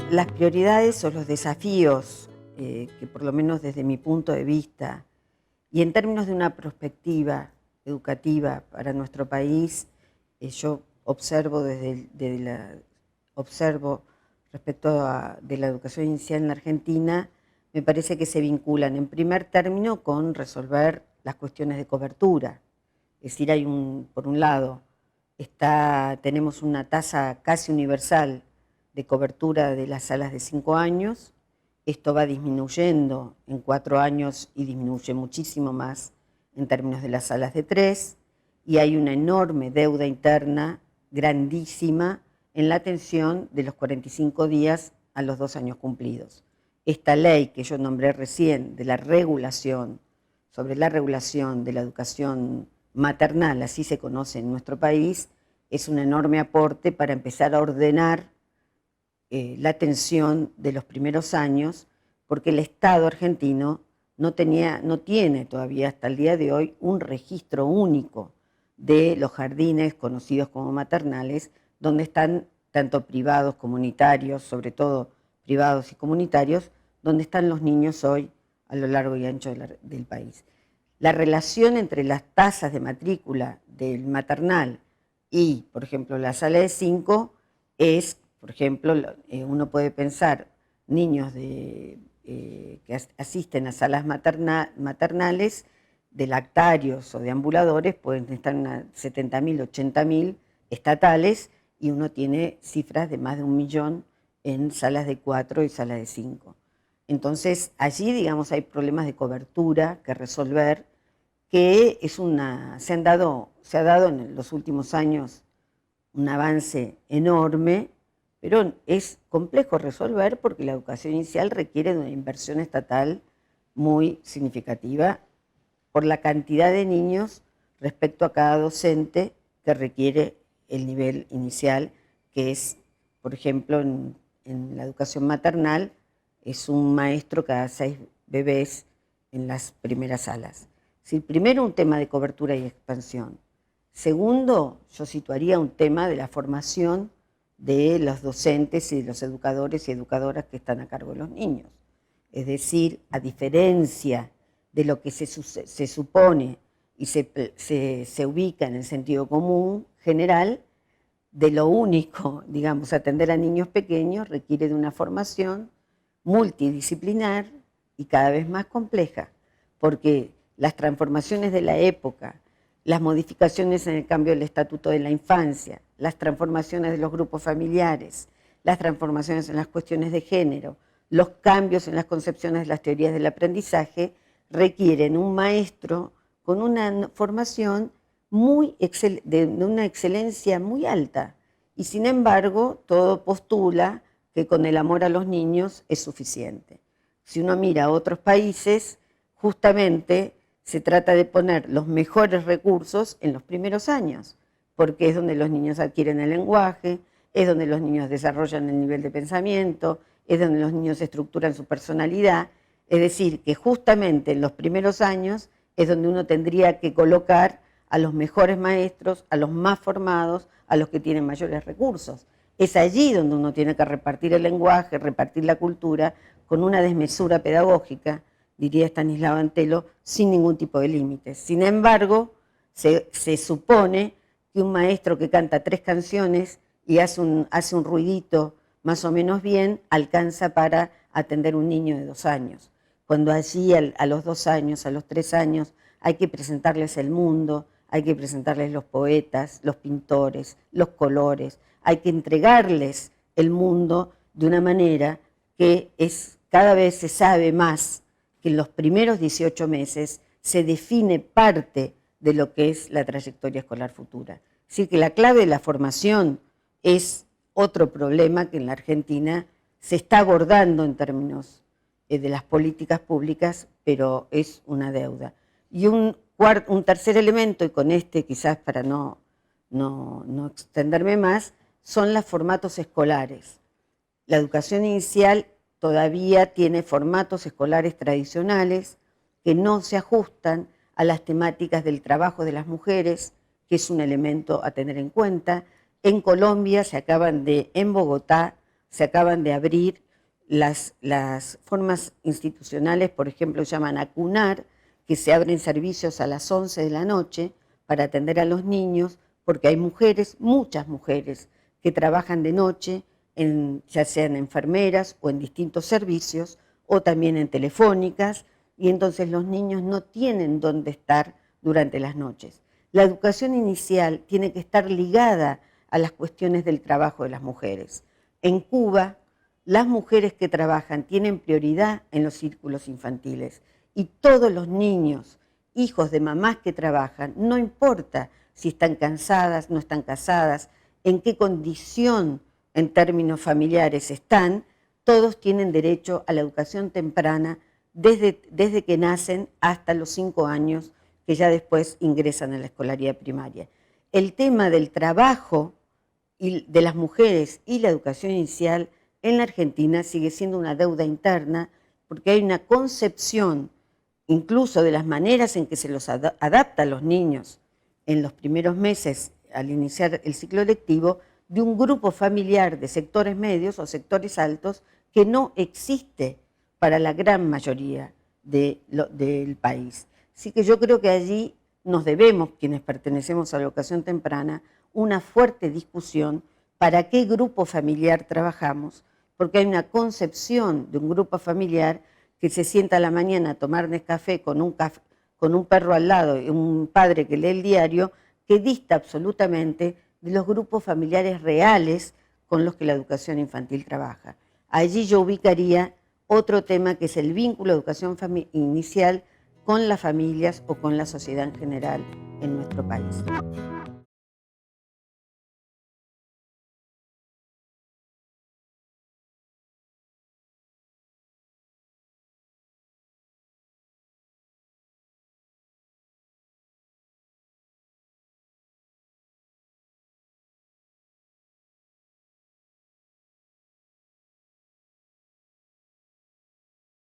Las prioridades o los desafíos que por lo menos desde mi punto de vista y en términos de una perspectiva educativa para nuestro país, yo observo observo respecto de la educación inicial en la Argentina, me parece que se vinculan en primer término con resolver las cuestiones de cobertura. Es decir, por un lado, tenemos una tasa casi universal de cobertura de las salas de 5 años. Esto va disminuyendo en 4 años y disminuye muchísimo más en términos de las salas de 3, y hay una enorme deuda interna, grandísima, en la atención de los 45 días a los 2 años cumplidos. Esta ley que yo nombré recién de la regulación, sobre la regulación de la educación maternal, así se conoce en nuestro país, es un enorme aporte para empezar a ordenar la atención de los primeros años, porque el Estado argentino no tiene todavía hasta el día de hoy un registro único de los jardines conocidos como maternales, donde están tanto privados, comunitarios, sobre todo privados y comunitarios, donde están los niños hoy a lo largo y ancho del país. La relación entre las tasas de matrícula del maternal y, por ejemplo, la sala de 5 es, por ejemplo, uno puede pensar niños que asisten a salas maternales de lactarios o de ambuladores, pueden estar en 70.000, 80.000 estatales, y uno tiene cifras de más de 1 millón en salas de 4 y salas de 5. Entonces, allí, digamos, hay problemas de cobertura que resolver, que se ha dado en los últimos años un avance enorme, pero es complejo resolver porque la educación inicial requiere de una inversión estatal muy significativa por la cantidad de niños respecto a cada docente que requiere el nivel inicial, que es, por ejemplo, en la educación maternal, es un maestro cada 6 bebés en las primeras salas. Si primero un tema de cobertura y expansión. Segundo, yo situaría un tema de la formación de los docentes y de los educadores y educadoras que están a cargo de los niños. Es decir, a diferencia de lo que se supone y se ubica en el sentido común general, de lo único, digamos, atender a niños pequeños requiere de una formación multidisciplinar y cada vez más compleja, porque las transformaciones de la época, las modificaciones en el cambio del Estatuto de la Infancia, las transformaciones de los grupos familiares, las transformaciones en las cuestiones de género, los cambios en las concepciones de las teorías del aprendizaje, requieren un maestro con una formación de una excelencia muy alta. Y sin embargo, todo postula que con el amor a los niños es suficiente. Si uno mira a otros países, justamente se trata de poner los mejores recursos en los primeros años, porque es donde los niños adquieren el lenguaje, es donde los niños desarrollan el nivel de pensamiento, es donde los niños estructuran su personalidad. Es decir, que justamente en los primeros años es donde uno tendría que colocar a los mejores maestros, a los más formados, a los que tienen mayores recursos. Es allí donde uno tiene que repartir el lenguaje, repartir la cultura, con una desmesura pedagógica, diría Estanislao Antelo, sin ningún tipo de límites. Sin embargo, se supone que un maestro que canta 3 canciones y hace un ruidito más o menos bien, alcanza para atender un niño de 2 años. Cuando allí a los 2 años, a los 3 años, hay que presentarles el mundo, hay que presentarles los poetas, los pintores, los colores, hay que entregarles el mundo de una manera que cada vez se sabe más que en los primeros 18 meses se define parte de lo que es la trayectoria escolar futura. Así que la clave de la formación es otro problema que en la Argentina se está abordando en términos de las políticas públicas, pero es una deuda. Y un tercer elemento, y con este quizás para no extenderme más, son los formatos escolares. La educación inicial todavía tiene formatos escolares tradicionales que no se ajustan a las temáticas del trabajo de las mujeres, que es un elemento a tener en cuenta. En Colombia en Bogotá, se acaban de abrir las formas institucionales, por ejemplo, llaman ACUNAR, que se abren servicios a las 11 de la noche para atender a los niños, porque hay mujeres, muchas mujeres, que trabajan de noche, ya sean enfermeras o en distintos servicios, o también en telefónicas, y entonces los niños no tienen dónde estar durante las noches. La educación inicial tiene que estar ligada a las cuestiones del trabajo de las mujeres. En Cuba, las mujeres que trabajan tienen prioridad en los círculos infantiles y todos los niños, hijos de mamás que trabajan, no importa si están cansadas, no están casadas, en qué condición en términos familiares están, todos tienen derecho a la educación temprana desde que nacen hasta los 5 años, que ya después ingresan a la escolaridad primaria. El tema del trabajo de las mujeres y la educación inicial en la Argentina sigue siendo una deuda interna, porque hay una concepción, incluso de las maneras en que se los adapta a los niños en los primeros meses al iniciar el ciclo lectivo, de un grupo familiar de sectores medios o sectores altos que no existe para la gran mayoría del país. Así que yo creo que allí nos debemos, quienes pertenecemos a la educación temprana, una fuerte discusión para qué grupo familiar trabajamos, porque hay una concepción de un grupo familiar que se sienta a la mañana a tomar Nescafé con un perro al lado y un padre que lee el diario, que dista absolutamente de los grupos familiares reales con los que la educación infantil trabaja. Allí yo ubicaría otro tema que es el vínculo de educación inicial con las familias o con la sociedad en general en nuestro país.